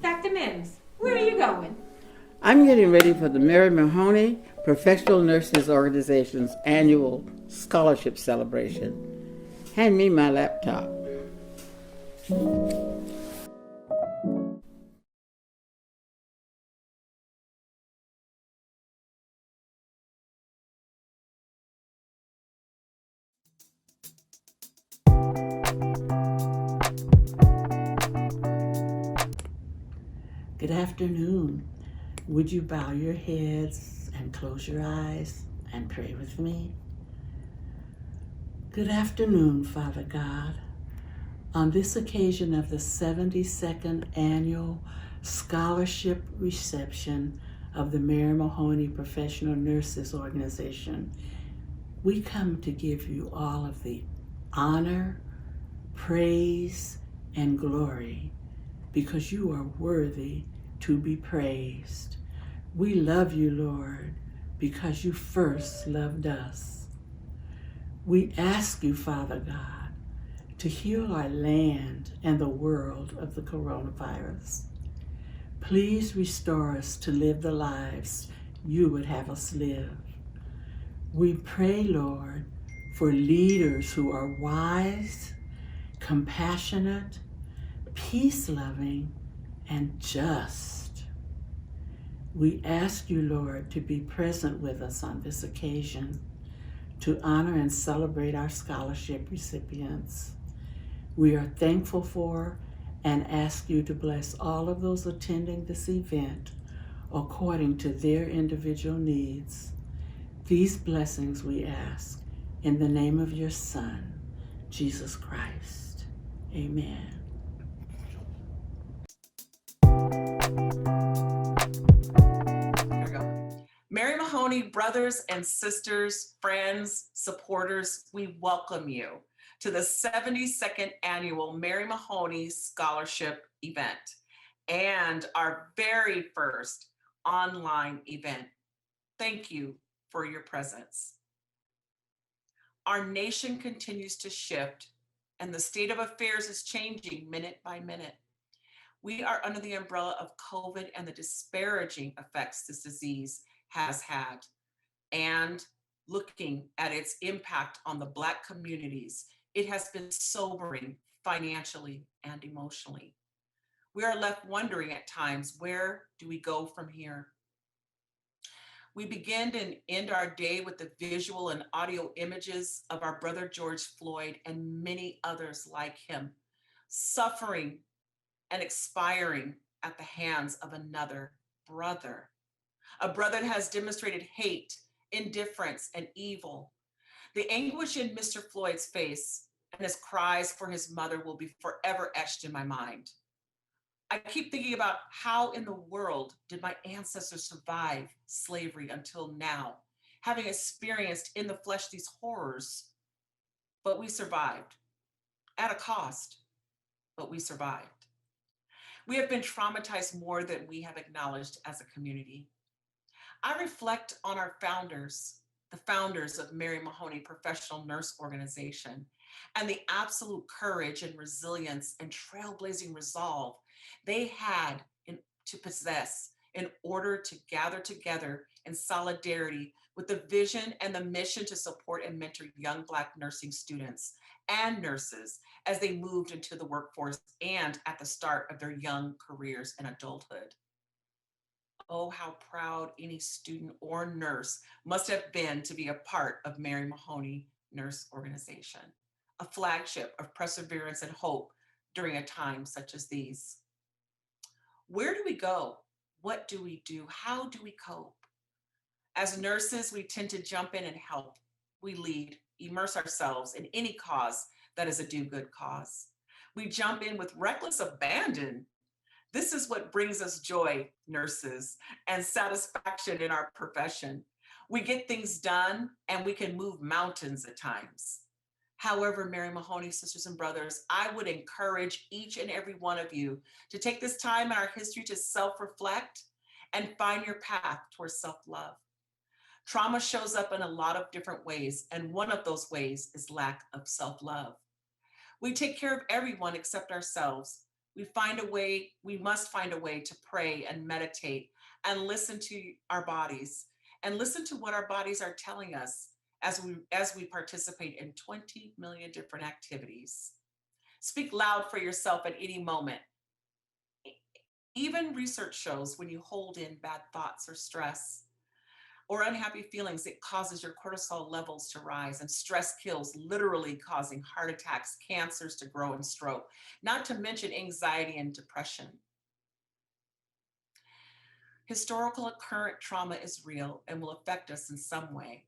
Dr. Mims, where are you going? I'm getting ready for the Mary Mahoney Professional Nurses Organization's annual scholarship celebration. Hand me my laptop. Good afternoon. Would you bow your heads and close your eyes and pray with me? Good afternoon, Father God. On this occasion of the 72nd annual scholarship reception of the Mary Mahoney Professional Nurses Organization, we come to give you all of the honor, praise, and glory because you are worthy to be praised. We love you, Lord, because you first loved us. We ask you, Father God, to heal our land and the world of the coronavirus. Please restore us to live the lives you would have us live. We pray, Lord, for leaders who are wise, compassionate, peace-loving, and just. We ask you, Lord, to be present with us on this occasion to honor and celebrate our scholarship recipients. We are thankful for and ask you to bless all of those attending this event according to their individual needs. These blessings we ask in the name of your Son, Jesus Christ. Amen. Mary Mahoney brothers and sisters, friends, supporters, we welcome you to the 72nd annual Mary Mahoney Scholarship event and our very first online event. Thank you for your presence. Our nation continues to shift and the state of affairs is changing minute by minute. We are under the umbrella of COVID and the disparaging effects this disease has had, and looking at its impact on the Black communities, it has been sobering financially and emotionally. We are left wondering at times, where do we go from here? We begin and end our day with the visual and audio images of our brother George Floyd and many others like him, suffering and expiring at the hands of another brother. A brother that has demonstrated hate, indifference, and evil. The anguish in Mr. Floyd's face and his cries for his mother will be forever etched in my mind. I keep thinking about how in the world did my ancestors survive slavery until now, having experienced in the flesh these horrors, but we survived at a cost, but we survived. We have been traumatized more than we have acknowledged as a community. I reflect on our founders, the founders of Mary Mahoney Professional Nurse Organization, and the absolute courage and resilience and trailblazing resolve they had to possess in order to gather together in solidarity with the vision and the mission to support and mentor young Black nursing students and nurses as they moved into the workforce and at the start of their young careers in adulthood. Oh, how proud any student or nurse must have been to be a part of Mary Mahoney Nurse Organization, a flagship of perseverance and hope during a time such as these. Where do we go? What do we do? How do we cope? As nurses, we tend to jump in and help. We lead, immerse ourselves in any cause that is a do-good cause. We jump in with reckless abandon. This is what brings us joy, nurses, and satisfaction in our profession. We get things done and we can move mountains at times. However, Mary Mahoney sisters and brothers, I would encourage each and every one of you to take this time in our history to self-reflect and find your path towards self-love. Trauma shows up in a lot of different ways, and one of those ways is lack of self-love. We take care of everyone except ourselves. We must find a way to pray and meditate and listen to our bodies and listen to what our bodies are telling us as we participate in 20 million different activities. Speak loud for yourself at any moment. Even research shows when you hold in bad thoughts or stress or unhappy feelings, it causes your cortisol levels to rise, and stress kills, literally causing heart attacks, cancers to grow, and stroke, not to mention anxiety and depression. Historical current trauma is real and will affect us in some way.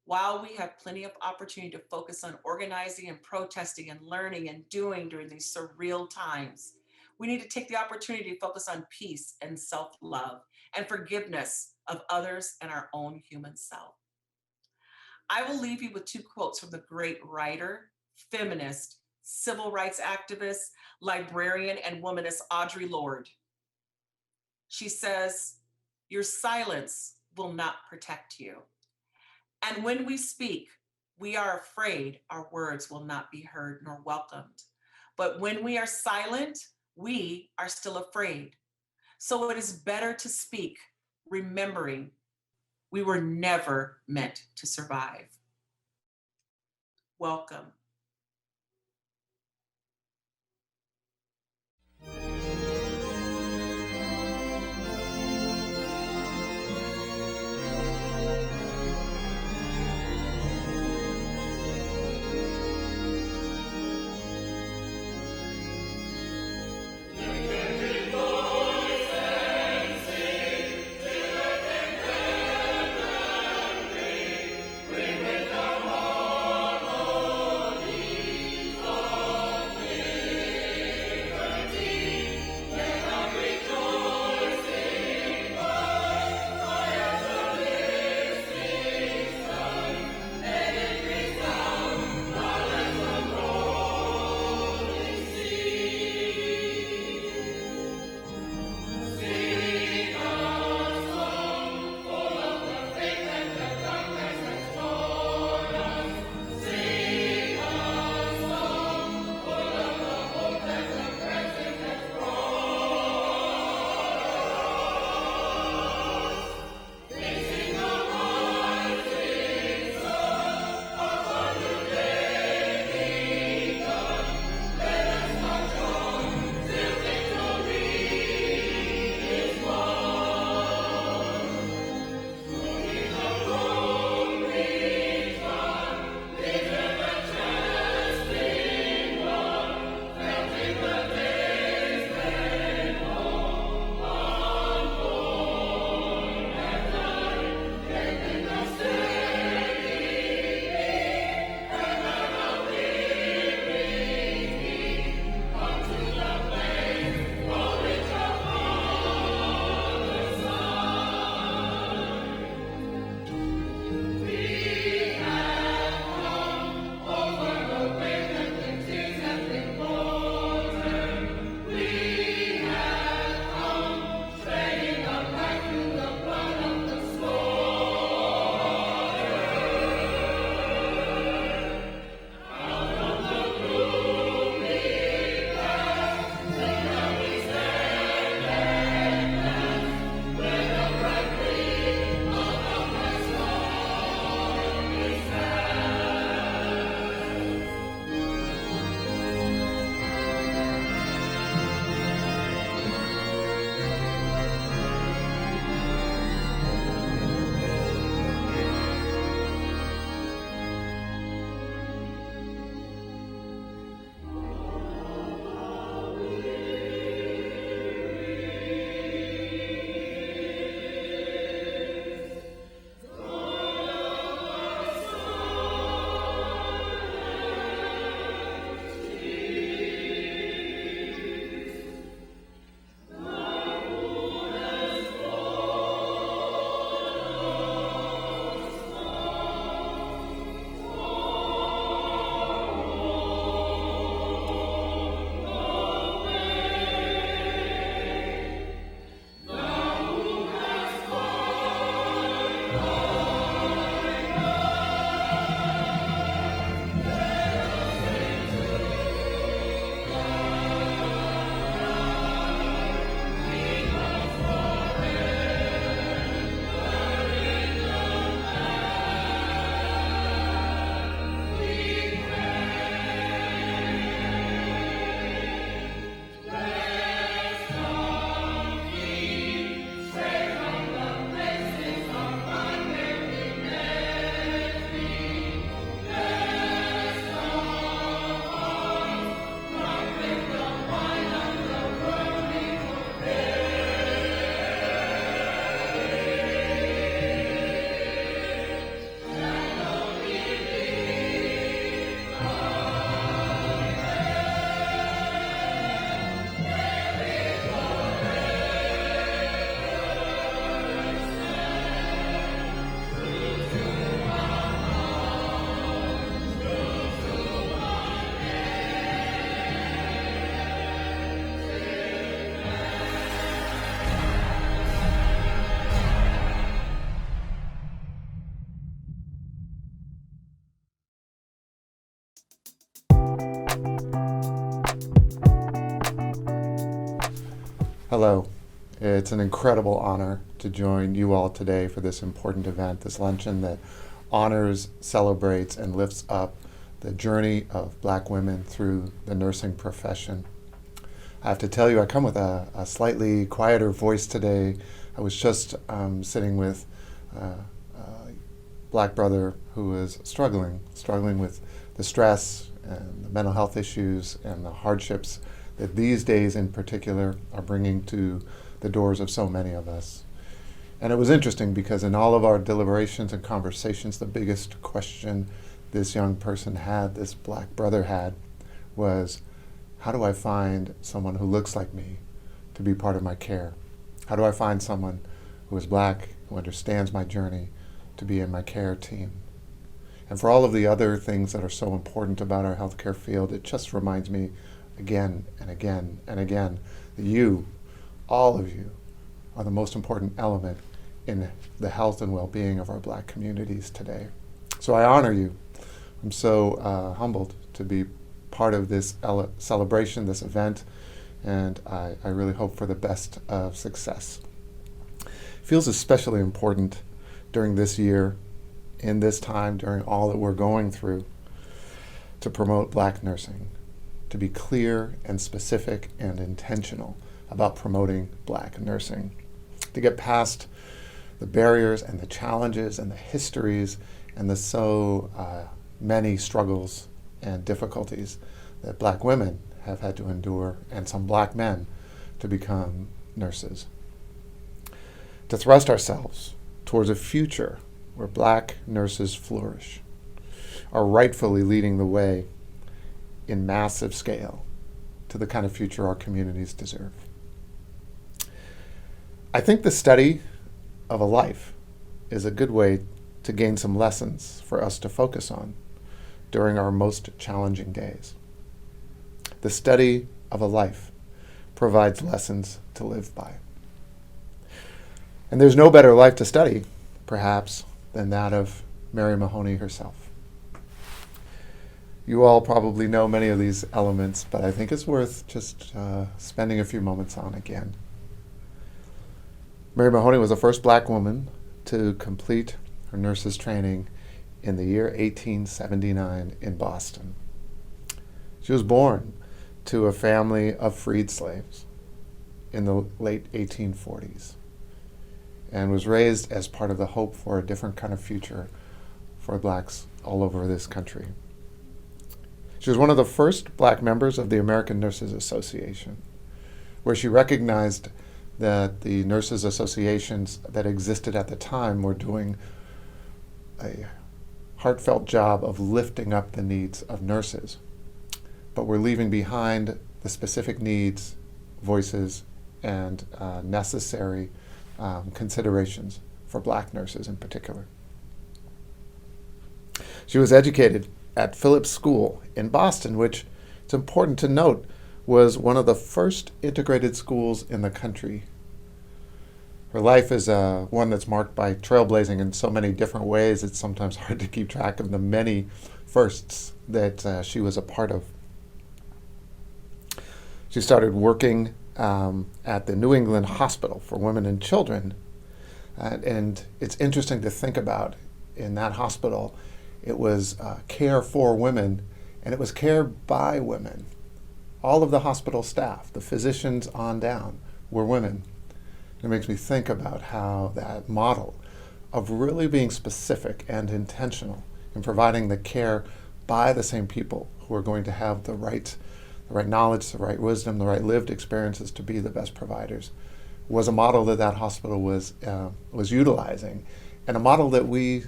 While we have plenty of opportunity to focus on organizing and protesting and learning and doing during these surreal times, we need to take the opportunity to focus on peace and self-love and forgiveness of others and our own human self. I will leave you with two quotes from the great writer, feminist, civil rights activist, librarian, and womanist Audre Lorde. She says, "Your silence will not protect you. And when we speak, we are afraid our words will not be heard nor welcomed. But when we are silent, we are still afraid. So it is better to speak, remembering we were never meant to survive." Welcome. Hello. It's an incredible honor to join you all today for this important event, this luncheon that honors, celebrates, and lifts up the journey of Black women through the nursing profession. I have to tell you, I come with a slightly quieter voice today. I was just sitting with a Black brother who is struggling with the stress and the mental health issues and the hardships that these days in particular are bringing to the doors of so many of us. And it was interesting because in all of our deliberations and conversations, the biggest question this young person had, this Black brother had, was, how do I find someone who looks like me to be part of my care? How do I find someone who is Black, who understands my journey, to be in my care team? And for all of the other things that are so important about our healthcare field, it just reminds me again and again and again that you, all of you, are the most important element in the health and well-being of our Black communities today. So I honor you. I'm so humbled to be part of this celebration, this event, and I really hope for the best of success. It feels especially important during this year, in this time, during all that we're going through, to promote Black nursing, to be clear and specific and intentional about promoting Black nursing, to get past the barriers and the challenges and the histories and the so many struggles and difficulties that Black women have had to endure and some Black men to become nurses. To thrust ourselves towards a future where Black nurses flourish, are rightfully leading the way in massive scale to the kind of future our communities deserve. I think the study of a life is a good way to gain some lessons for us to focus on during our most challenging days. The study of a life provides lessons to live by. And there's no better life to study, perhaps, than that of Mary Mahoney herself. You all probably know many of these elements, but I think it's worth just spending a few moments on again. Mary Mahoney was the first Black woman to complete her nurse's training in the year 1879 in Boston. She was born to a family of freed slaves in the late 1840s and was raised as part of the hope for a different kind of future for Blacks all over this country. She was one of the first Black members of the American Nurses Association, where she recognized that the nurses associations that existed at the time were doing a heartfelt job of lifting up the needs of nurses, but were leaving behind the specific needs, voices, and necessary considerations for Black nurses in particular. She was educated at Phillips School in Boston, which, it's important to note, was one of the first integrated schools in the country. Her life is one that's marked by trailblazing in so many different ways, it's sometimes hard to keep track of the many firsts that she was a part of. She started working at the New England Hospital for Women and Children, and it's interesting to think about in that hospital. It was care for women, and it was care by women. All of the hospital staff, the physicians on down, were women. It makes me think about how that model of really being specific and intentional in providing the care by the same people who are going to have the right knowledge, the right wisdom, the right lived experiences to be the best providers, was a model that hospital was utilizing, and a model that we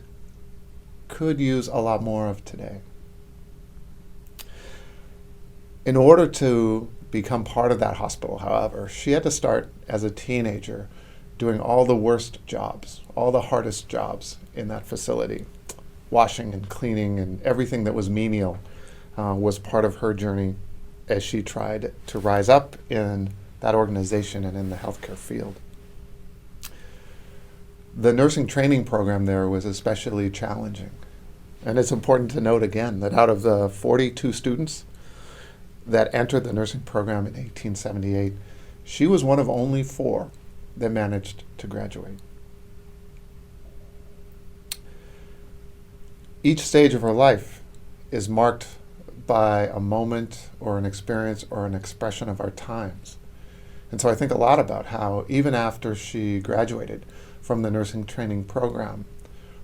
could use a lot more of today. In order to become part of that hospital, however, she had to start as a teenager doing all the worst jobs, all the hardest jobs in that facility. Washing and cleaning and everything that was menial was part of her journey as she tried to rise up in that organization and in the healthcare field. The nursing training program there was especially challenging. And it's important to note again that out of the 42 students that entered the nursing program in 1878, She was one of only 4 that managed to graduate. Each stage of her life is marked by a moment or an experience or an expression of our times. And so I think a lot about how even after she graduated from the nursing training program,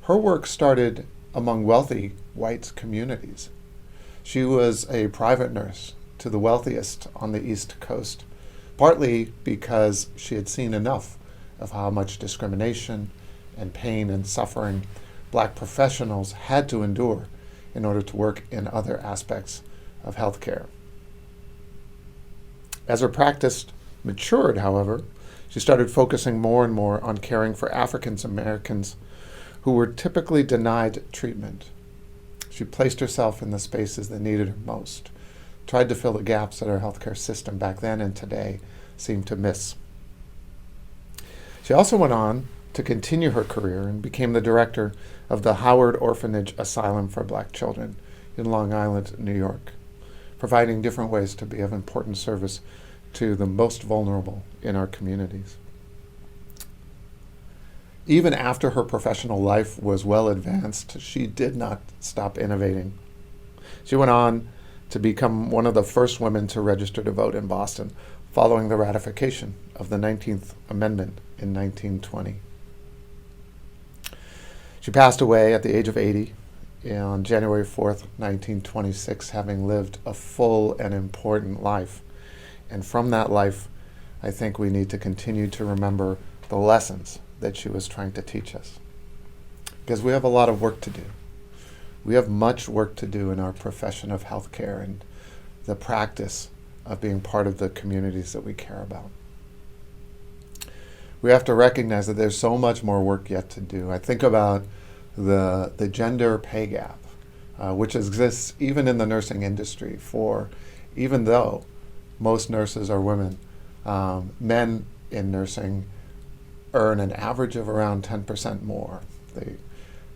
her work started among wealthy white communities. She was a private nurse to the wealthiest on the East Coast, partly because she had seen enough of how much discrimination and pain and suffering Black professionals had to endure in order to work in other aspects of healthcare. As her practice matured, however, she started focusing more and more on caring for African Americans who were typically denied treatment. She placed herself in the spaces that needed her most, tried to fill the gaps that our healthcare system back then and today seemed to miss. She also went on to continue her career and became the director of the Howard Orphanage Asylum for Black Children in Long Island, New York, providing different ways to be of important service to the most vulnerable in our communities. Even after her professional life was well advanced, she did not stop innovating. She went on to become one of the first women to register to vote in Boston, following the ratification of the 19th Amendment in 1920. She passed away at the age of 80 on January 4th, 1926, having lived a full and important life. And from that life, I think we need to continue to remember the lessons that she was trying to teach us. Because we have a lot of work to do. We have much work to do in our profession of healthcare and the practice of being part of the communities that we care about. We have to recognize that there's so much more work yet to do. I think about the gender pay gap, which exists even in the nursing industry. For even though most nurses are women, men in nursing earn an average of around 10% more. The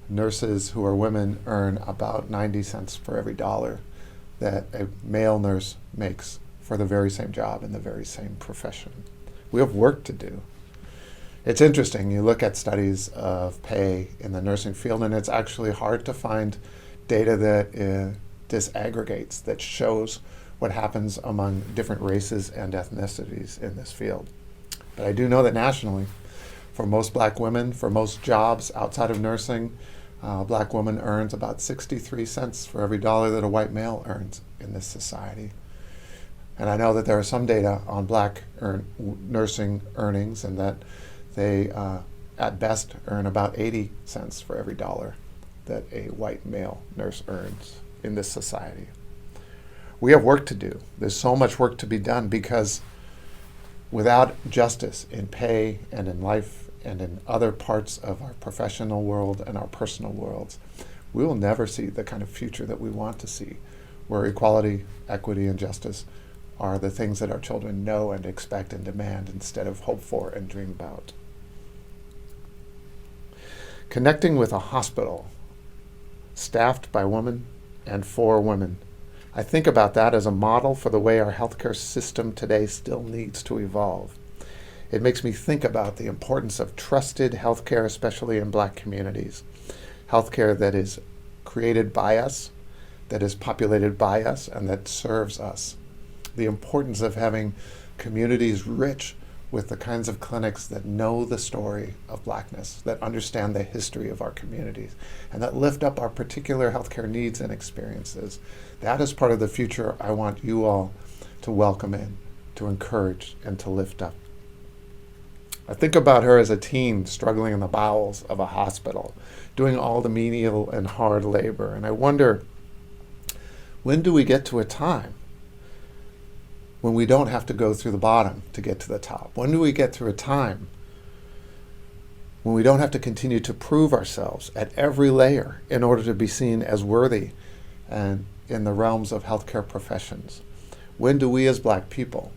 nurses who are women earn about 90 cents for every dollar that a male nurse makes for the very same job in the very same profession. We have work to do. It's interesting, you look at studies of pay in the nursing field, and it's actually hard to find data that disaggregates, that shows what happens among different races and ethnicities in this field. But I do know that nationally, for most Black women, for most jobs outside of nursing, a Black woman earns about 63 cents for every dollar that a white male earns in this society. And I know that there are some data on Black nursing earnings, and that they, at best, earn about 80 cents for every dollar that a white male nurse earns in this society. We have work to do. There's so much work to be done, because without justice in pay and in life and in other parts of our professional world and our personal worlds, we will never see the kind of future that we want to see, where equality, equity, and justice are the things that our children know and expect and demand instead of hope for and dream about. Connecting with a hospital staffed by women and for women, I think about that as a model for the way our healthcare system today still needs to evolve. It makes me think about the importance of trusted healthcare, especially in Black communities. Healthcare that is created by us, that is populated by us, and that serves us. The importance of having communities rich with the kinds of clinics that know the story of Blackness, that understand the history of our communities, and that lift up our particular healthcare needs and experiences. That is part of the future I want you all to welcome in, to encourage, and to lift up. I think about her as a teen struggling in the bowels of a hospital, doing all the menial and hard labor. And I wonder, when do we get to a time when we don't have to go through the bottom to get to the top? When do we get through a time when we don't have to continue to prove ourselves at every layer in order to be seen as worthy and in the realms of healthcare professions? When do we as Black people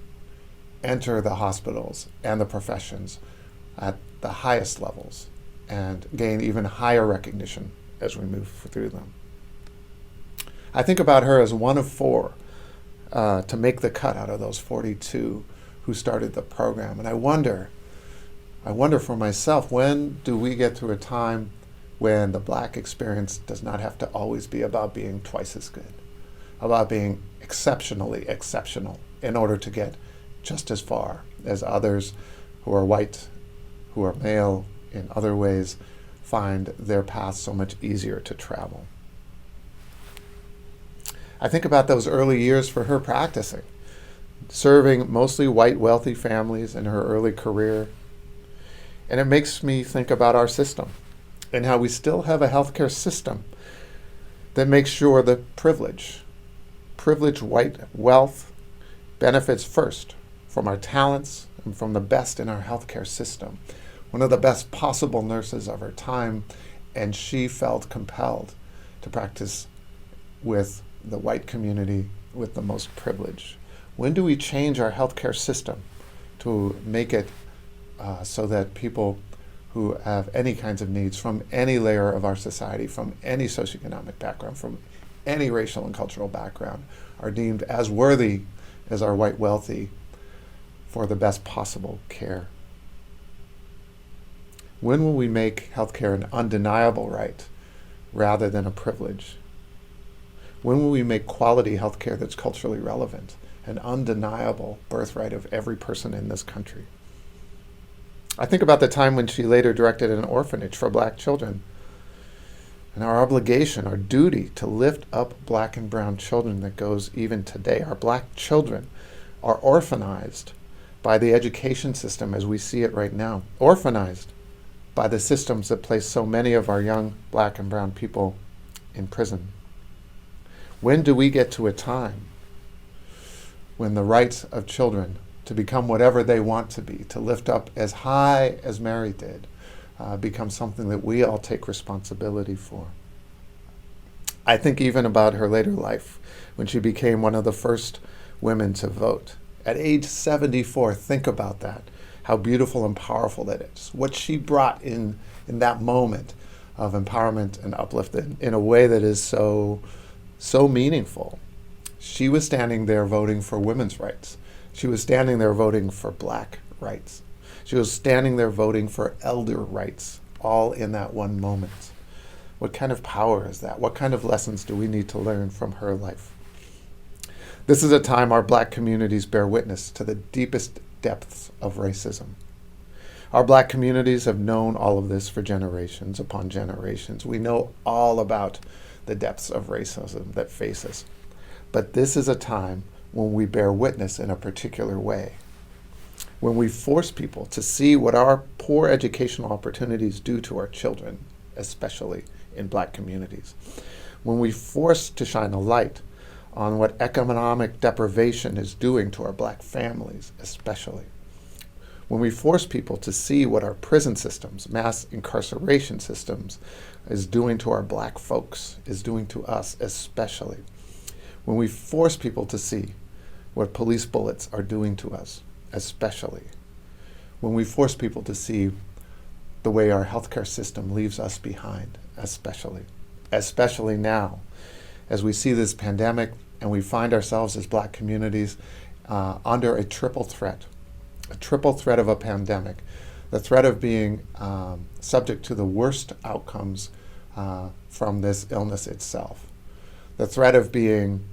enter the hospitals and the professions at the highest levels and gain even higher recognition as we move through them? I think about her as one of 4 to make the cut out of those 42 who started the program. And I wonder for myself, when do we get to a time when the Black experience does not have to always be about being twice as good, about being exceptionally exceptional in order to get just as far as others who are white, who are male, in other ways, find their path so much easier to travel. I think about those early years for her practicing, serving mostly white, wealthy families in her early career. And it makes me think about our system and how we still have a healthcare system that makes sure that privileged white wealth benefits first from our talents and from the best in our healthcare system. One of the best possible nurses of her time, and she felt compelled to practice with the white community with the most privilege. When do we change our healthcare system to make it so that people who have any kinds of needs from any layer of our society, from any socioeconomic background, from any racial and cultural background, are deemed as worthy as our white wealthy for the best possible care? When will we make healthcare an undeniable right rather than a privilege? When will we make quality healthcare that's culturally relevant an undeniable birthright of every person in this country? I think about the time when she later directed an orphanage for Black children, and our obligation, our duty to lift up Black and brown children that goes even today. Our Black children are orphanized by the education system as we see it right now, orphanized by the systems that place so many of our young Black and brown people in prison. When do we get to a time when the rights of children to become whatever they want to be, to lift up as high as Mary did, become something that we all take responsibility for? I think even about her later life, when she became one of the first women to vote. At age 74, think about that, how beautiful and powerful that is. What she brought in that moment of empowerment and uplift in a way that is so meaningful. She was standing there voting for women's rights. She was standing there voting for Black rights. She was standing there voting for elder rights, all in that one moment. What kind of power is that? What kind of lessons do we need to learn from her life? This is a time our Black communities bear witness to the deepest depths of racism. Our Black communities have known all of this for generations upon generations. We know all about the depths of racism that face us. But this is a time when we bear witness in a particular way, when we force people to see what our poor educational opportunities do to our children, especially in Black communities, when we force to shine a light on what economic deprivation is doing to our Black families, especially, when we force people to see what our prison systems, mass incarceration systems, is doing to our Black folks, is doing to us especially, when we force people to see what police bullets are doing to us, especially, when we force people to see the way our healthcare system leaves us behind, especially now, as we see this pandemic and we find ourselves as Black communities under a triple threat of a pandemic, the threat of being subject to the worst outcomes from this illness itself, the threat of being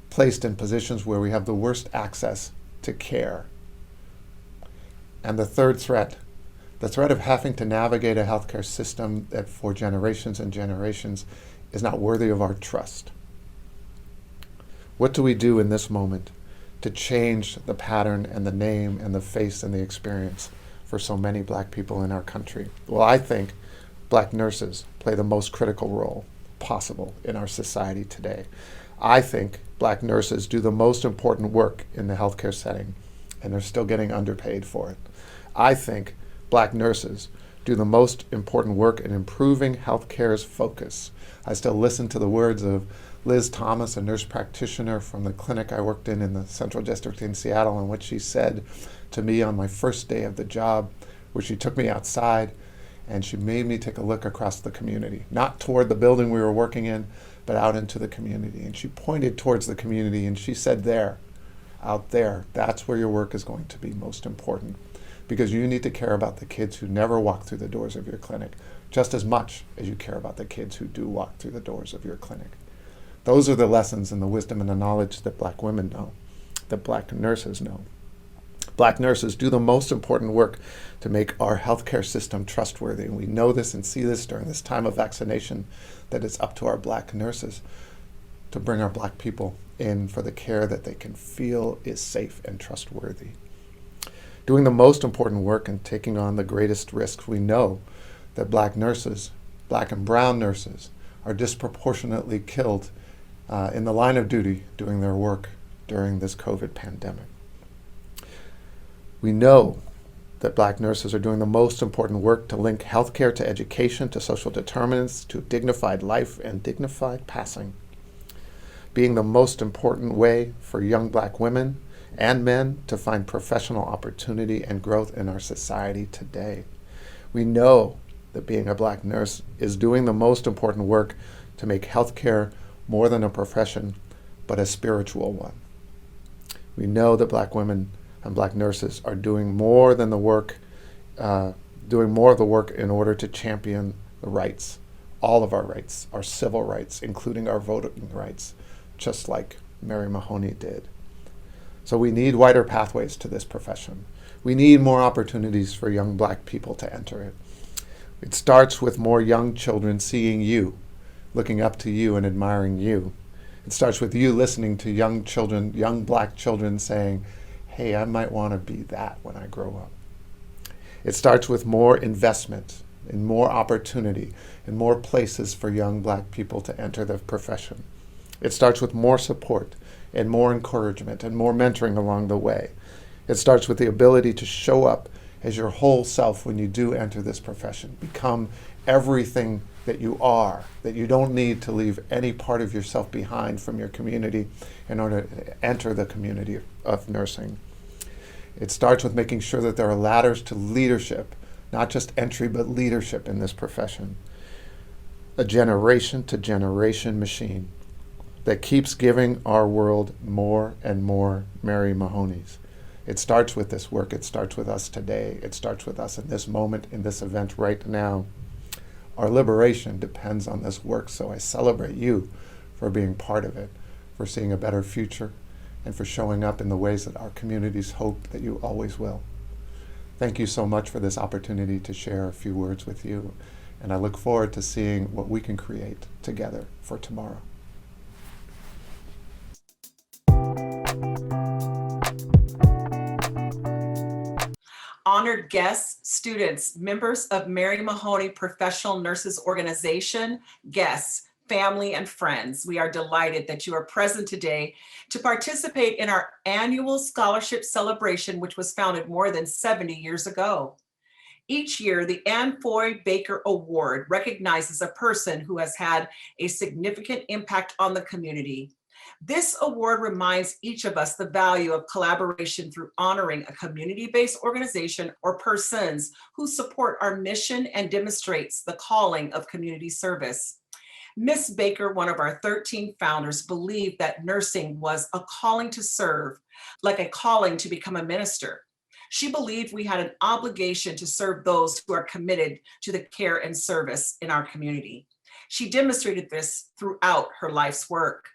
placed in positions where we have the worst access to care, and the third threat, the threat of having to navigate a healthcare system that for generations and generations is not worthy of our trust. What do we do in this moment to change the pattern and the name and the face and the experience for so many Black people in our country? Well, I think Black nurses play the most critical role possible in our society today. I think Black nurses do the most important work in the healthcare setting, and they're still getting underpaid for it. I think Black nurses do the most important work in improving healthcare's focus. I still listen to the words of Liz Thomas, a nurse practitioner from the clinic I worked in the Central District in Seattle, and what she said to me on my first day of the job, where she took me outside and she made me take a look across the community, not toward the building we were working in, but out into the community. And she pointed towards the community and she said, there, out there, that's where your work is going to be most important, because you need to care about the kids who never walk through the doors of your clinic just as much as you care about the kids who do walk through the doors of your clinic. Those are the lessons and the wisdom and the knowledge that Black women know, that Black nurses know. Black nurses do the most important work to make our healthcare system trustworthy. And we know this and see this during this time of vaccination, that it's up to our Black nurses to bring our Black people in for the care that they can feel is safe and trustworthy. Doing the most important work and taking on the greatest risks, we know that Black nurses, Black and brown nurses, are disproportionately killed in the line of duty doing their work during this COVID pandemic. We know that Black nurses are doing the most important work to link healthcare to education, to social determinants, to dignified life and dignified passing, being the most important way for young Black women and men to find professional opportunity and growth in our society today. We know that being a Black nurse is doing the most important work to make healthcare more than a profession, but a spiritual one. We know that Black women and Black nurses are doing more than the work, doing more of the work in order to champion the rights, all of our rights, our civil rights, including our voting rights, just like Mary Mahoney did. So we need wider pathways to this profession. We need more opportunities for young Black people to enter it. It starts with more young children seeing you, looking up to you and admiring you. It starts with you listening to young children, young Black children saying, hey, I might want to be that when I grow up. It starts with more investment and more opportunity and more places for young Black people to enter the profession. It starts with more support and more encouragement and more mentoring along the way. It starts with the ability to show up as your whole self when you do enter this profession. Become everything that you are, that you don't need to leave any part of yourself behind from your community in order to enter the community of nursing. It starts with making sure that there are ladders to leadership, not just entry, but leadership in this profession. A generation to generation machine that keeps giving our world more and more Mary Mahoneys. It starts with this work. It starts with us today. It starts with us in this moment, in this event right now. Our liberation depends on this work, so I celebrate you for being part of it, for seeing a better future, and for showing up in the ways that our communities hope that you always will. Thank you so much for this opportunity to share a few words with you, and I look forward to seeing what we can create together for tomorrow. Honored guests, students, members of Mary Mahoney Professional Nurses Organization, guests, family, and friends, we are delighted that you are present today to participate in our annual scholarship celebration, which was founded more than 70 years ago. Each year, the Ann Foy Baker Award recognizes a person who has had a significant impact on the community. This award reminds each of us the value of collaboration through honoring a community-based organization or persons who support our mission and demonstrates the calling of community service. Miss Baker, one of our 13 founders, believed that nursing was a calling to serve, like a calling to become a minister. She believed we had an obligation to serve those who are committed to the care and service in our community. She demonstrated this throughout her life's work.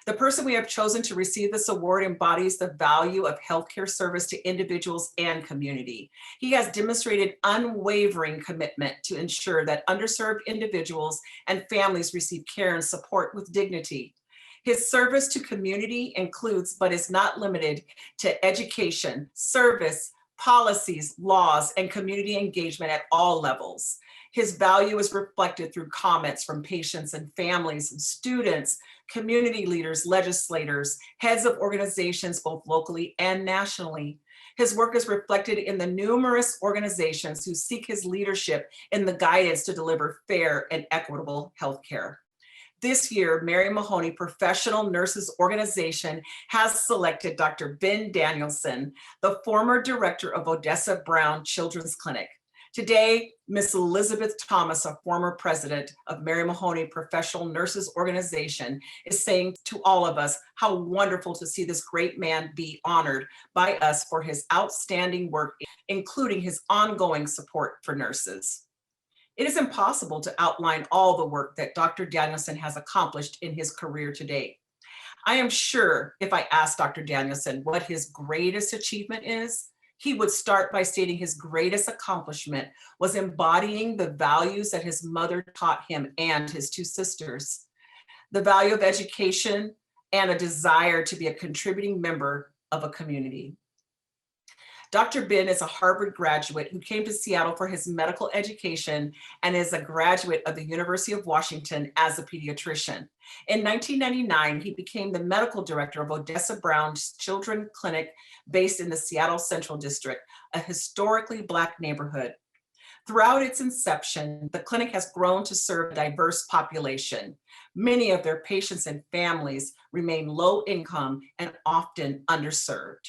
The person we have chosen to receive this award embodies the value of healthcare service to individuals and community. He has demonstrated unwavering commitment to ensure that underserved individuals and families receive care and support with dignity. His service to community includes, but is not limited to, education, service, policies, laws, and community engagement at all levels. His value is reflected through comments from patients and families and students, community leaders, legislators, heads of organizations, both locally and nationally. His work is reflected in the numerous organizations who seek his leadership in the guidance to deliver fair and equitable healthcare. This year, Mary Mahoney Professional Nurses Organization has selected Dr. Ben Danielson, the former director of Odessa Brown Children's Clinic, Today, Ms. Elizabeth Thomas, a former president of Mary Mahoney Professional Nurses Organization, is saying to all of us how wonderful to see this great man be honored by us for his outstanding work, including his ongoing support for nurses. It is impossible to outline all the work that Dr. Danielson has accomplished in his career to date. I am sure if I asked Dr. Danielson what his greatest achievement is, he would start by stating his greatest accomplishment was embodying the values that his mother taught him and his two sisters, the value of education and a desire to be a contributing member of a community. Dr. Bin is a Harvard graduate who came to Seattle for his medical education and is a graduate of the University of Washington as a pediatrician. In 1999, he became the medical director of Odessa Brown's Children's Clinic based in the Seattle Central District, a historically Black neighborhood. Throughout its inception, the clinic has grown to serve a diverse population. Many of their patients and families remain low income and often underserved.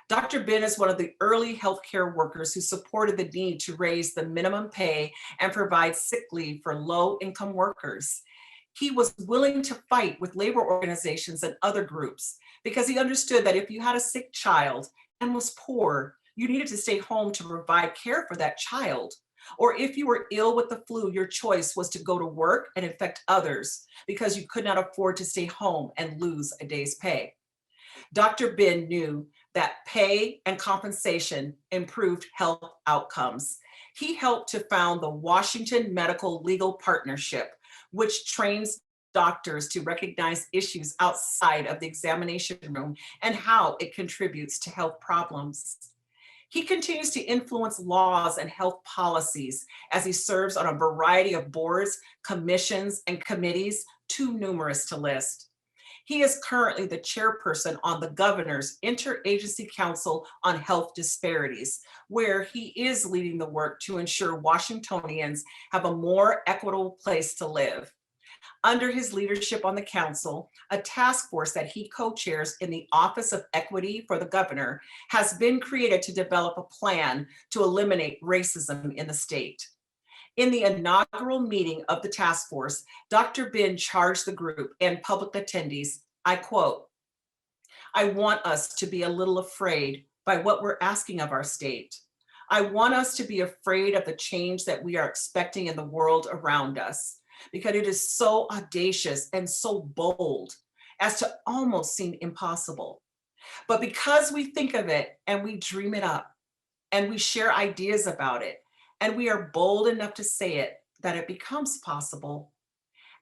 Dr. Bin is one of the early healthcare workers who supported the need to raise the minimum pay and provide sick leave for low-income workers. He was willing to fight with labor organizations and other groups because he understood that if you had a sick child and was poor, you needed to stay home to provide care for that child. Or if you were ill with the flu, your choice was to go to work and infect others because you could not afford to stay home and lose a day's pay. Dr. Bin knew that pay and compensation improved health outcomes. He helped to found the Washington Medical Legal Partnership, which trains doctors to recognize issues outside of the examination room and how it contributes to health problems. He continues to influence laws and health policies as he serves on a variety of boards, commissions, and committees, too numerous to list. He is currently the chairperson on the Governor's Interagency Council on Health Disparities, where he is leading the work to ensure Washingtonians have a more equitable place to live. Under his leadership on the council, a task force that he co-chairs in the Office of Equity for the Governor has been created to develop a plan to eliminate racism in the state. In the inaugural meeting of the task force, Dr. Bin charged the group and public attendees, I quote, "I want us to be a little afraid by what we're asking of our state. I want us to be afraid of the change that we are expecting in the world around us, because it is so audacious and so bold as to almost seem impossible. But because we think of it and we dream it up and we share ideas about it, and we are bold enough to say it, that it becomes possible.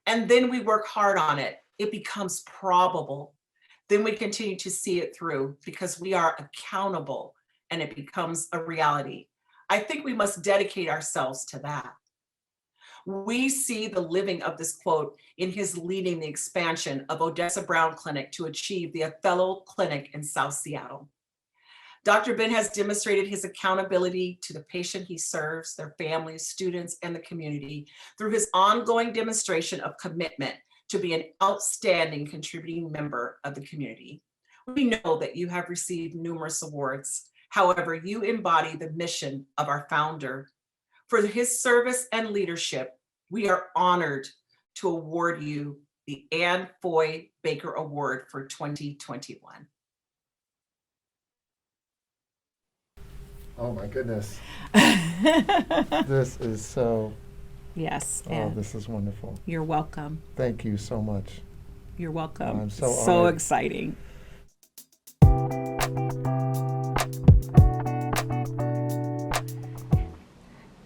And then we work hard on it, it becomes probable. Then we continue to see it through because we are accountable and it becomes a reality. I think we must dedicate ourselves to that." We see the living of this quote in his leading the expansion of Odessa Brown Clinic to achieve the Othello Clinic in South Seattle. Dr. Bin has demonstrated his accountability to the patient he serves, their families, students, and the community through his ongoing demonstration of commitment to be an outstanding contributing member of the community. We know that you have received numerous awards. However, you embody the mission of our founder. For his service and leadership, we are honored to award you the Ann Foy Baker Award for 2021. Oh my goodness. This is so, Yes, oh, this is wonderful. you're welcome. Thank you so much. You're welcome. I'm so so honored. exciting.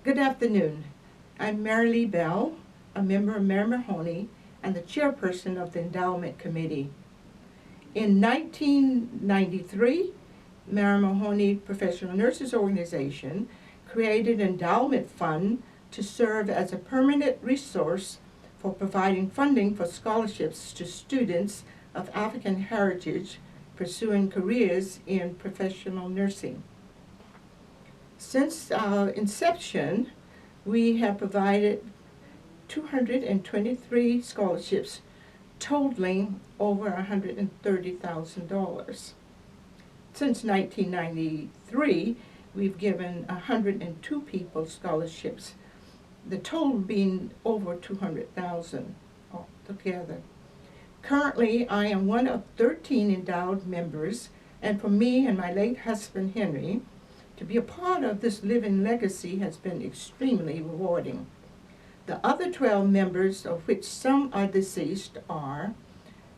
Good afternoon. I'm Mary Lee Bell, a member of Mary Mahoney and the chairperson of the Endowment Committee. In 1993, Mary Mahoney Professional Nurses Organization created an endowment fund to serve as a permanent resource for providing funding for scholarships to students of African heritage pursuing careers in professional nursing. Since our inception, we have provided 223 scholarships totaling over $130,000. Since 1993, We've given 102 people scholarships, the total being over 200,000 altogether. Currently, I am one of 13 endowed members, and for me and my late husband Henry, to be a part of this living legacy has been extremely rewarding. The other 12 members, of which some are deceased, are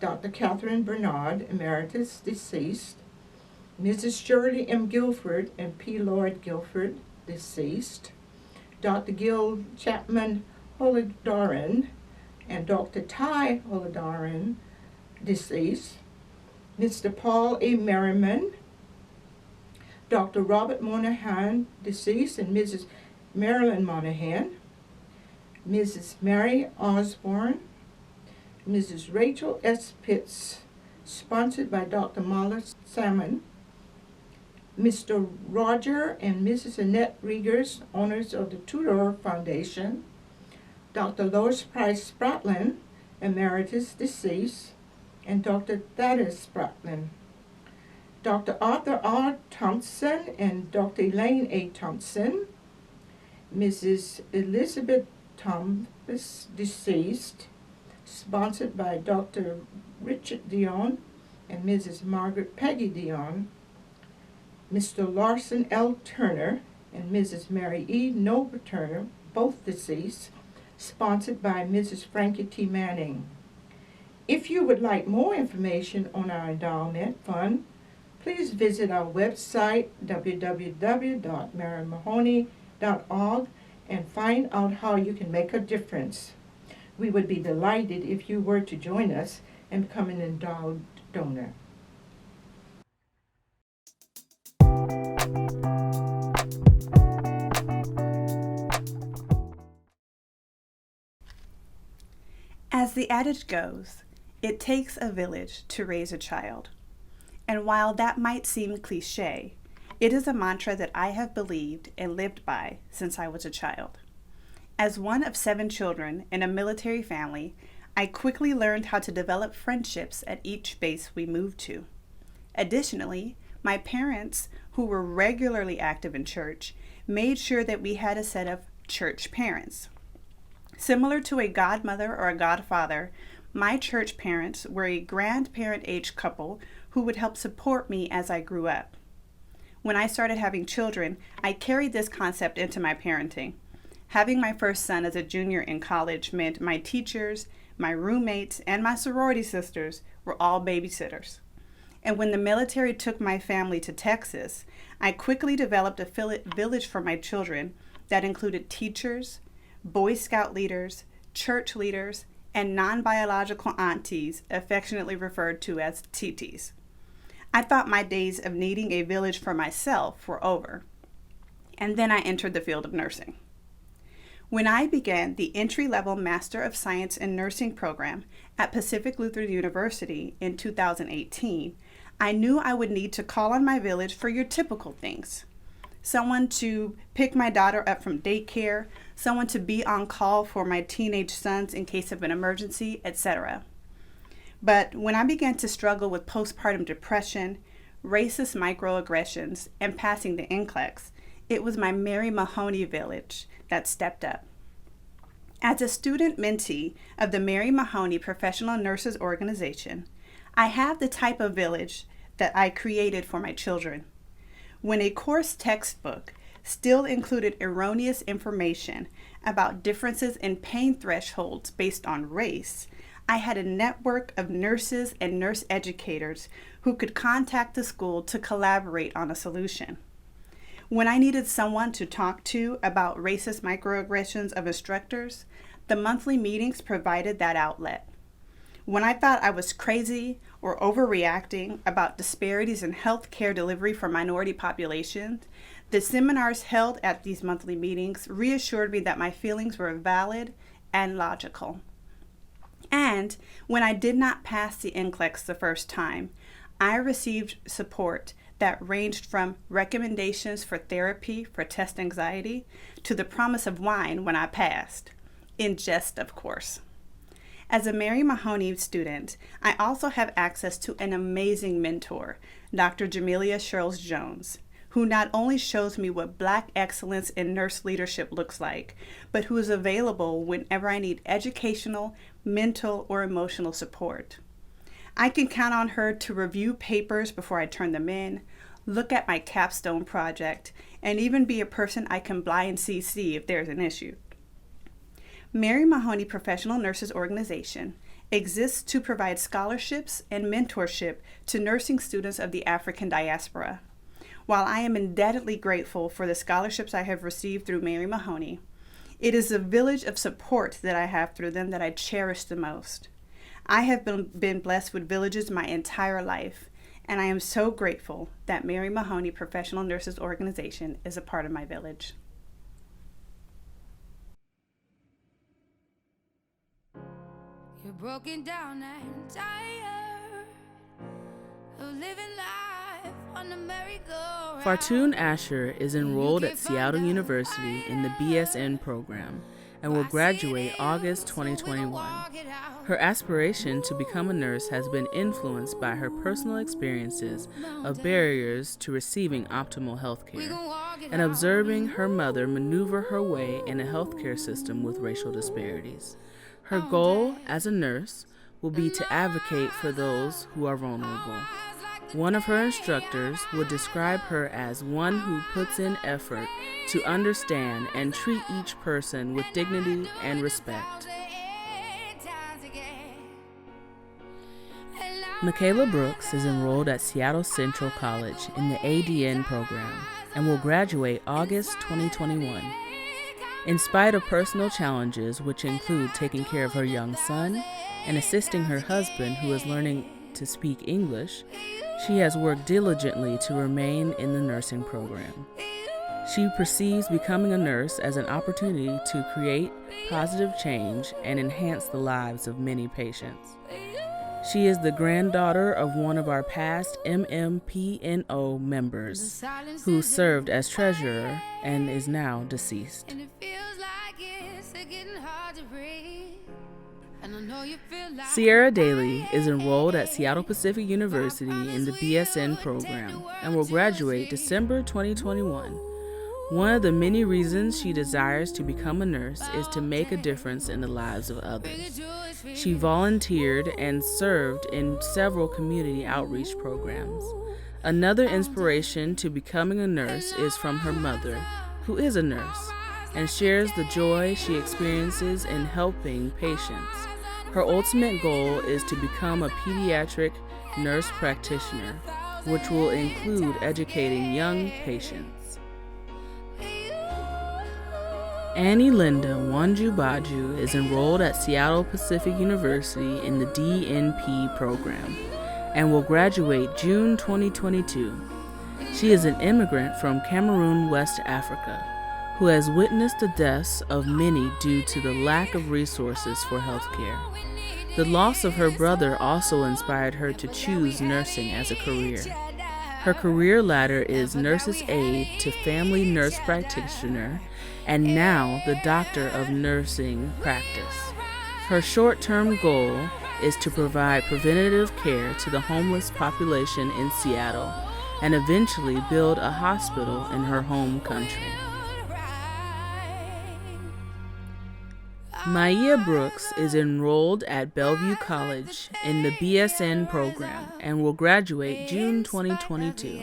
Dr. Catherine Bernard, Emeritus, deceased; Mrs. Shirley M. Guilford and P. Lloyd Guilford, deceased; Dr. Gil Chapman Holodaran and Dr. Ty Holodaran, deceased; Mr. Paul A. Merriman, Dr. Robert Monahan, deceased, and Mrs. Marilyn Monahan; Mrs. Mary Osborne; Mrs. Rachel S. Pitts, sponsored by Dr. Marla Salmon; Mr. Roger and Mrs. Annette Riegers, owners of the Tudor Foundation; Dr. Lois Price Spratlin, Emeritus, deceased, and Dr. Thaddeus Spratlin; Dr. Arthur R. Thompson and Dr. Elaine A. Thompson; Mrs. Elizabeth Thomas, deceased, sponsored by Dr. Richard Dion and Mrs. Margaret Peggy Dion; Mr. Larson L. Turner and Mrs. Mary E. Noble Turner, both deceased, sponsored by Mrs. Frankie T. Manning. If you would like more information on our endowment fund, please visit our website, www.marymahoney.org, and find out how you can make a difference. We would be delighted if you were to join us and become an endowed donor. As the adage goes, it takes a village to raise a child. And while that might seem cliche, it is a mantra that I have believed and lived by since I was a child. As one of 7 children in a military family, I quickly learned how to develop friendships at each base we moved to. Additionally, my parents, who were regularly active in church, made sure that we had a set of church parents. Similar to a godmother or a godfather, my church parents were a grandparent-age couple who would help support me as I grew up. When I started having children, I carried this concept into my parenting. Having my first son as a junior in college meant my teachers, my roommates, and my sorority sisters were all babysitters. And when the military took my family to Texas, I quickly developed a village for my children that included teachers, Boy Scout leaders, church leaders, and non-biological aunties, affectionately referred to as TTs. I thought my days of needing a village for myself were over, and then I entered the field of nursing. When I began the entry-level Master of Science in Nursing program at Pacific Lutheran University in 2018, I knew I would need to call on my village for your typical things. Someone to pick my daughter up from daycare, someone to be on call for my teenage sons in case of an emergency, etc. But when I began to struggle with postpartum depression, racist microaggressions, and passing the NCLEX, it was my Mary Mahoney village that stepped up. As a student mentee of the Mary Mahoney Professional Nurses Organization, I have the type of village that I created for my children. When a course textbook still included erroneous information about differences in pain thresholds based on race, I had a network of nurses and nurse educators who could contact the school to collaborate on a solution. When I needed someone to talk to about racist microaggressions of instructors, the monthly meetings provided that outlet. When I thought I was crazy or overreacting about disparities in health care delivery for minority populations, the seminars held at these monthly meetings reassured me that my feelings were valid and logical. And when I did not pass the NCLEX the first time, I received support that ranged from recommendations for therapy for test anxiety to the promise of wine when I passed, in jest, of course. As a Mary Mahoney student, I also have access to an amazing mentor, Dr. Jamelia Shirls Jones, who not only shows me what Black excellence in nurse leadership looks like, but who is available whenever I need educational, mental, or emotional support. I can count on her to review papers before I turn them in, look at my capstone project, and even be a person I can blind CC if there's an issue. Mary Mahoney Professional Nurses Organization exists to provide scholarships and mentorship to nursing students of the African diaspora. While I am indebtedly grateful for the scholarships I have received through Mary Mahoney, it is the village of support that I have through them that I cherish the most. I have been blessed with villages my entire life, and I am so grateful that Mary Mahoney Professional Nurses Organization is a part of my village. You're broken down and tired of living life on the merry-go-round. Fartun Asher is enrolled at Seattle University in the BSN program and will graduate August 2021. Her aspiration to become a nurse has been influenced by her personal experiences of barriers to receiving optimal health care and observing her mother maneuver her way in a healthcare system with racial disparities. Her goal as a nurse will be to advocate for those who are vulnerable. One of her instructors would describe her as one who puts in effort to understand and treat each person with dignity and respect. Michaela Brooks is enrolled at Seattle Central College in the ADN program and will graduate August 2021. In spite of personal challenges, which include taking care of her young son and assisting her husband who is learning to speak English, she has worked diligently to remain in the nursing program. She perceives becoming a nurse as an opportunity to create positive change and enhance the lives of many patients. She is the granddaughter of one of our past MMPNO members who served as treasurer and is now deceased. Sierra Daly is enrolled at Seattle Pacific University in the BSN program and will graduate December 2021. One of the many reasons she desires to become a nurse is to make a difference in the lives of others. She volunteered and served in several community outreach programs. Another inspiration to becoming a nurse is from her mother, who is a nurse, and shares the joy she experiences in helping patients. Her ultimate goal is to become a pediatric nurse practitioner, which will include educating young patients. Annie Linda Wanju Baju is enrolled at Seattle Pacific University in the DNP program and will graduate June 2022. She is an immigrant from Cameroon, West Africa, who has witnessed the deaths of many due to the lack of resources for healthcare. The loss of her brother also inspired her to choose nursing as a career. Her career ladder is nurse's aide to family nurse practitioner and now the doctor of nursing practice. Her short-term goal is to provide preventative care to the homeless population in Seattle and eventually build a hospital in her home country. Maya Brooks is enrolled at Bellevue College in the BSN program and will graduate June 2022.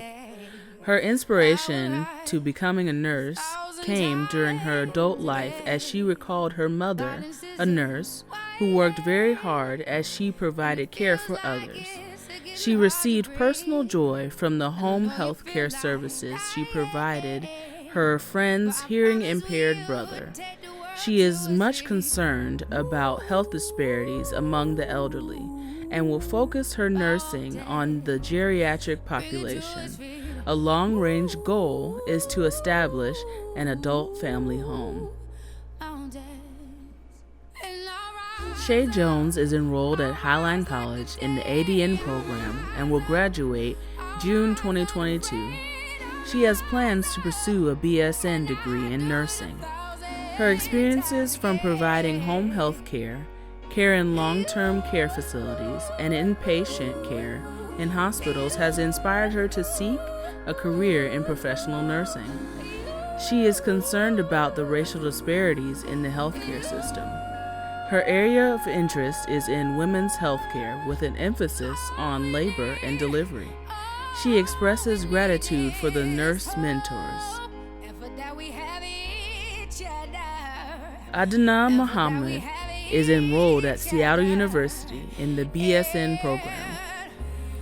Her inspiration to becoming a nurse came during her adult life as she recalled her mother, a nurse, who worked very hard as she provided care for others. She received personal joy from the home health care services she provided her friend's hearing-impaired brother. She is much concerned about health disparities among the elderly and will focus her nursing on the geriatric population. A long-range goal is to establish an adult family home. Shay Jones is enrolled at Highline College in the ADN program and will graduate June 2022. She has plans to pursue a BSN degree in nursing. Her experiences from providing home health care, care in long-term care facilities, and inpatient care in hospitals has inspired her to seek a career in professional nursing. She is concerned about the racial disparities in the healthcare system. Her area of interest is in women's healthcare with an emphasis on labor and delivery. She expresses gratitude for the nurse mentors. Adnan Muhammad is enrolled at Seattle University in the BSN program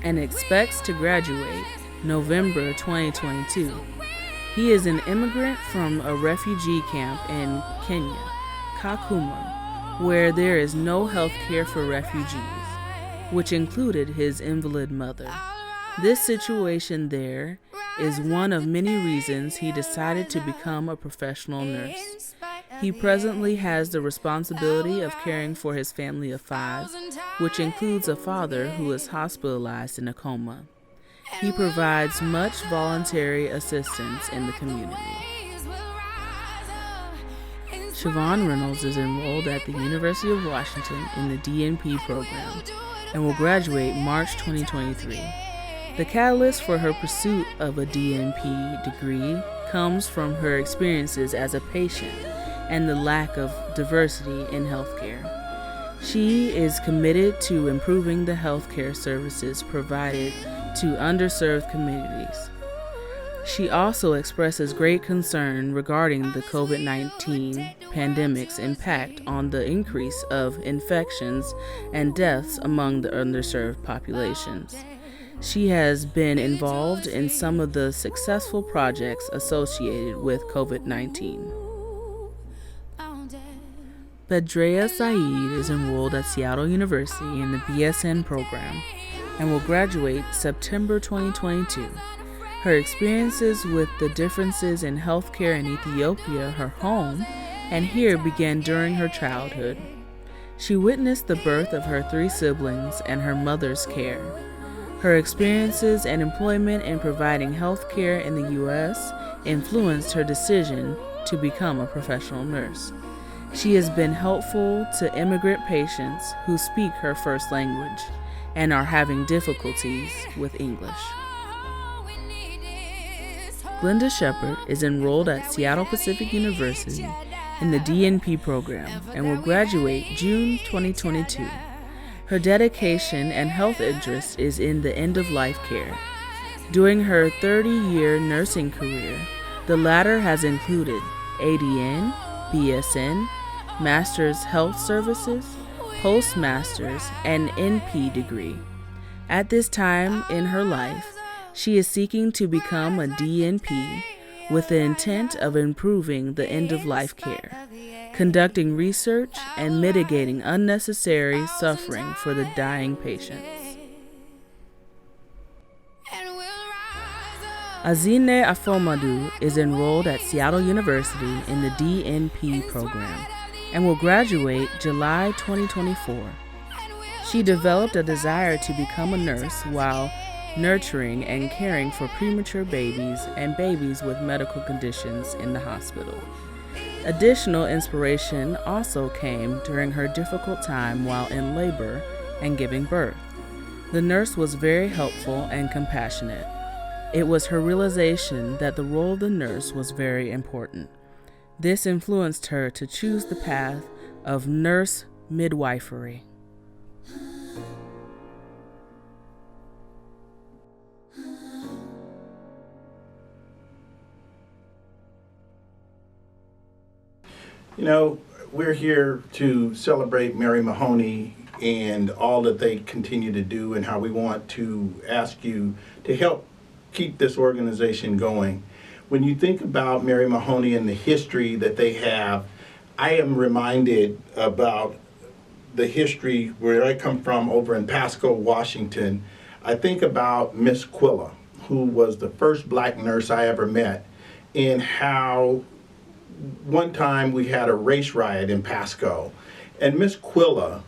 and expects to graduate November 2022. He is an immigrant from a refugee camp in Kenya, Kakuma, where there is no health care for refugees, which included his invalid mother. This situation there is one of many reasons he decided to become a professional nurse. He presently has the responsibility of caring for his family of 5, which includes a father who is hospitalized in a coma. He provides much voluntary assistance in the community. Siobhan Reynolds is enrolled at the University of Washington in the DNP program and will graduate March 2023. The catalyst for her pursuit of a DNP degree comes from her experiences as a patient and the lack of diversity in healthcare. She is committed to improving the healthcare services provided to underserved communities. She also expresses great concern regarding the COVID-19 pandemic's impact on the increase of infections and deaths among the underserved populations. She has been involved in some of the successful projects associated with COVID-19. Bedrea Saeed is enrolled at Seattle University in the BSN program and will graduate September 2022. Her experiences with the differences in healthcare in Ethiopia, her home, and here began during her childhood. She witnessed the birth of her 3 siblings and her mother's care. Her experiences and employment in providing health care in the U.S. influenced her decision to become a professional nurse. She has been helpful to immigrant patients who speak her first language and are having difficulties with English. Glenda Shepard is enrolled at Seattle Pacific University in the DNP program and will graduate June 2022. Her dedication and health interest is in the end-of-life care. During her 30-year nursing career, the latter has included ADN, BSN, Master's Health Services, Postmaster's, and NP degree. At this time in her life, she is seeking to become a DNP with the intent of improving the end-of-life care, conducting research, and mitigating unnecessary suffering for the dying patients. Azine Afomadu is enrolled at Seattle University in the DNP program and will graduate July 2024. She developed a desire to become a nurse while nurturing and caring for premature babies and babies with medical conditions in the hospital. Additional inspiration also came during her difficult time while in labor and giving birth. The nurse was very helpful and compassionate. It was her realization that the role of the nurse was very important. This influenced her to choose the path of nurse midwifery. You know, we're here to celebrate Mary Mahoney and all that they continue to do, and how we want to ask you to help keep this organization going. When you think about Mary Mahoney and the history that they have, I am reminded about the history where I come from over in Pasco, Washington. I think about Miss Quilla, who was the first black nurse I ever met, and how one time we had a race riot in Pasco. And Miss Quilla,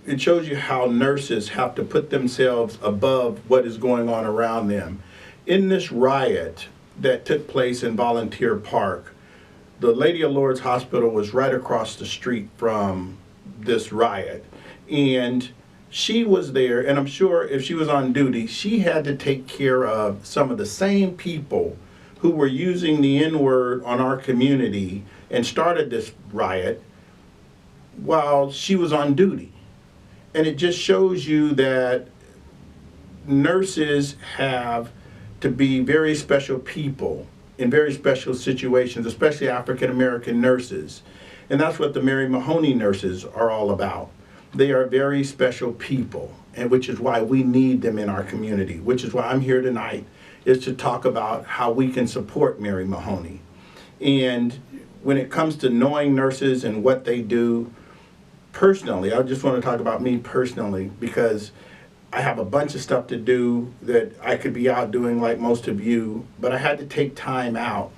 it shows you how nurses have to put themselves above what is going on around them. In this riot that took place in Volunteer Park, the Lady of Lourdes Hospital was right across the street from this riot. And she was there, and I'm sure if she was on duty, she had to take care of some of the same people who were using the N-word on our community and started this riot while she was on duty. And it just shows you that nurses have to be very special people in very special situations, especially African American nurses. And that's what the Mary Mahoney nurses are all about. They are very special people, and which is why we need them in our community, which is why I'm here tonight, is to talk about how we can support Mary Mahoney. And when it comes to knowing nurses and what they do, personally, I just want to talk about me personally, because I have a bunch of stuff to do that I could be out doing like most of you, but I had to take time out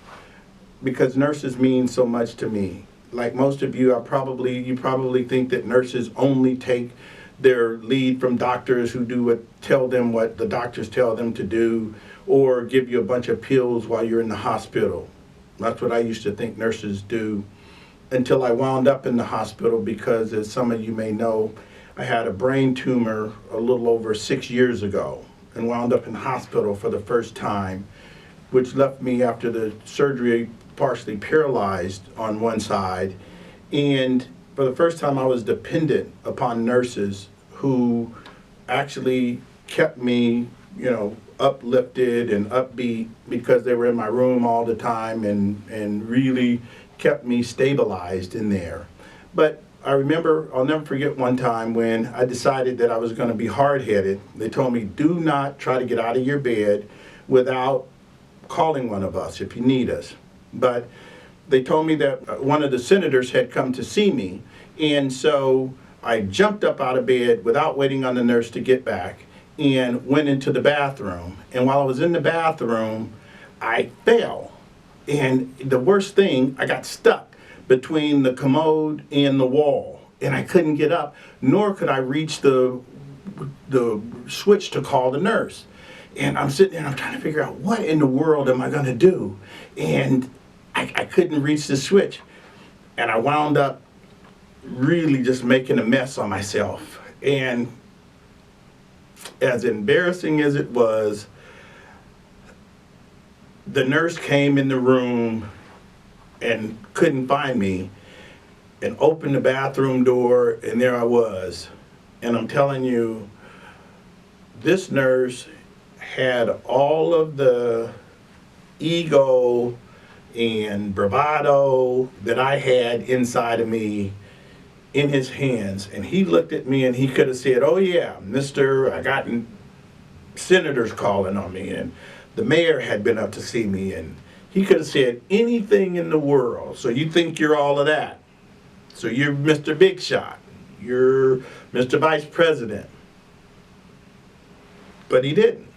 because nurses mean so much to me. Like most of you, you probably think that nurses only take their lead from doctors who tell them what the doctors tell them to do, or give you a bunch of pills while you're in the hospital. That's what I used to think nurses do, until I wound up in the hospital because, as some of you may know, I had a brain tumor a little over 6 years ago and wound up in the hospital for the first time, which left me after the surgery partially paralyzed on one side. And for the first time, I was dependent upon nurses who actually kept me, uplifted and upbeat, because they were in my room all the time and really kept me stabilized in there. But I remember, I'll never forget one time when I decided that I was going to be hard-headed. They told me, do not try to get out of your bed without calling one of us if you need us. But they told me that one of the senators had come to see me, and so I jumped up out of bed without waiting on the nurse to get back and went into the bathroom. And while I was in the bathroom, I fell. And the worst thing, I got stuck between the commode and the wall, and I couldn't get up, nor could I reach the switch to call the nurse. And I'm sitting there and I'm trying to figure out, what in the world am I gonna do? And I couldn't reach the switch. And I wound up really just making a mess of myself. And as embarrassing as it was, the nurse came in the room and couldn't find me and opened the bathroom door, and there I was. And I'm telling you, this nurse had all of the ego and bravado that I had inside of me in his hands. And he looked at me and he could have said, oh yeah, mister, I got senators calling on me, and the mayor had been up to see me, and he could have said anything in the world. So you think you're all of that. So you're Mr. Big Shot. You're Mr. Vice President. But he didn't.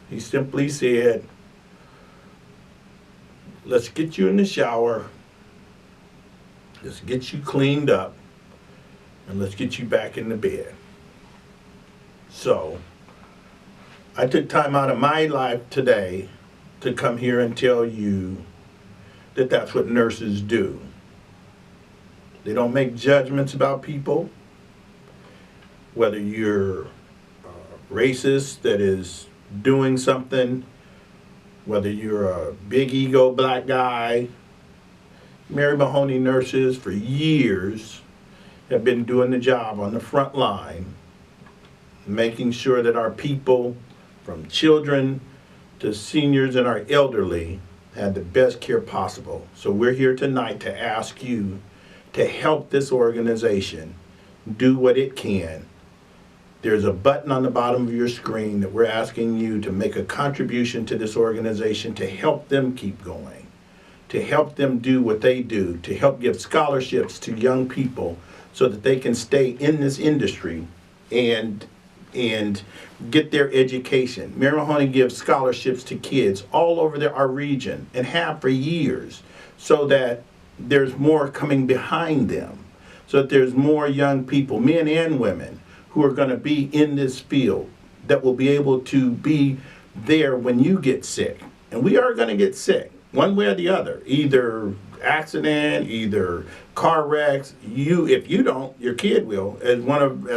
He simply said, let's get you in the shower, let's get you cleaned up, and let's get you back in the bed. So I took time out of my life today to come here and tell you that that's what nurses do. They don't make judgments about people, whether you're racist that is doing something, whether you're a big ego black guy. Mary Mahoney nurses for years have been doing the job on the front line, making sure that our people, from children to seniors and our elderly, had the best care possible. So we're here tonight to ask you to help this organization do what it can. There's a button on the bottom of your screen that we're asking you to make a contribution to this organization to help them keep going, to help them do what they do, to help give scholarships to young people so that they can stay in this industry and get their education. Mary Mahoney gives scholarships to kids all over our region, and have for years, so that there's more coming behind them, so that there's more young people, men and women, who are going to be in this field, that will be able to be there when you get sick. And we are going to get sick. one way or the other, either accident, either car wrecks. If you don't, your kid will. As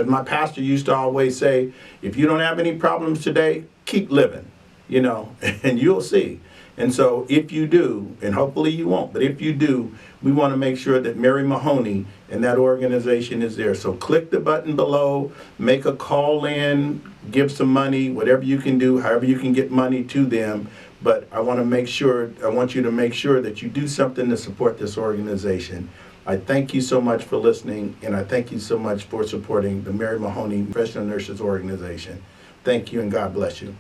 my pastor used to always say, if you don't have any problems today, keep living, and you'll see. And so if you do, and hopefully you won't, but if you do, we want to make sure that Mary Mahoney and that organization is there. So click the button below, make a call in, give some money, whatever you can do, however you can get money to them. But I want you to make sure that you do something to support this organization. I thank you so much for listening, and I thank you so much for supporting the Mary Mahoney Professional Nurses Organization. Thank you, and God bless you.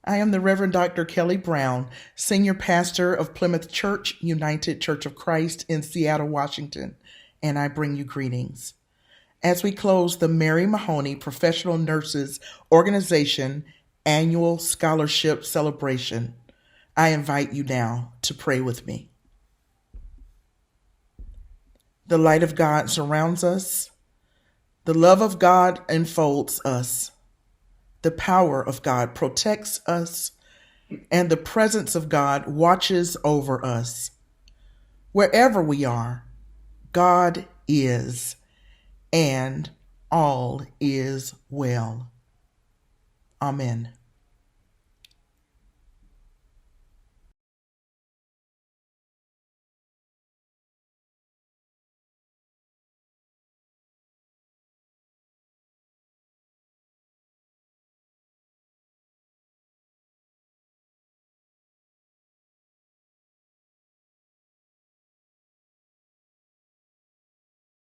I am the Reverend Dr. Kelly Brown, Senior Pastor of Plymouth Church, United Church of Christ in Seattle, Washington, and I bring you greetings. As we close the Mary Mahoney Professional Nurses Organization Annual Scholarship Celebration, I invite you now to pray with me. The light of God surrounds us. The love of God enfolds us. The power of God protects us, and the presence of God watches over us. Wherever we are, God is, and all is well. Amen.